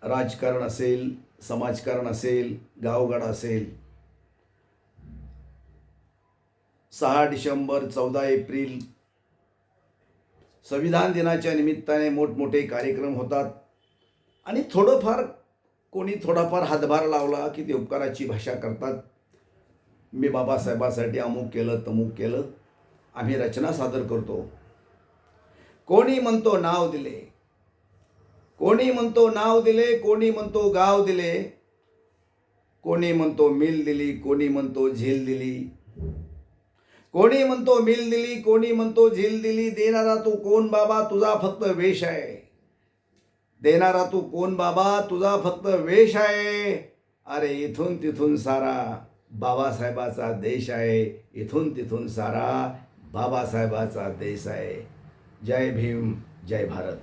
राजकारण असेल, समाजकारण असेल, गावगाडा असेल, 6 डिसेंबर 14 एप्रिल संविधान दिनाच्या निमित्ताने मोठमोठे कार्यक्रम होतात आणि कोणी थोडाफार हातभार लावला की ते उपकाराची भाषा करतात. मी बाबासाहेबांसाठी अमुक केलं तमुक केलं. आम्ही रचना सादर करतो. कोणी म्हणतो नाव दिले, कोणी म्हणतो नाव दिले, कोणी म्हणतो गाव दिले, कोणी म्हणतो मिल दिली, कोणी म्हणतो झील दिली, कोणी म्हणतो मिल दिली, कोणी म्हणतो झील दिली. देणारा तू कोण बाबा, तुझा फक्त वेश आहे. देणारा तू कोण बाबा, तुझा फक्त वेश आहे. अरे इथून तिथून सारा बाबासाहेबाचा देश आहे. इथून तिथून सारा बाबासाहेबाचा देश आहे. जय भीम, जय भारत.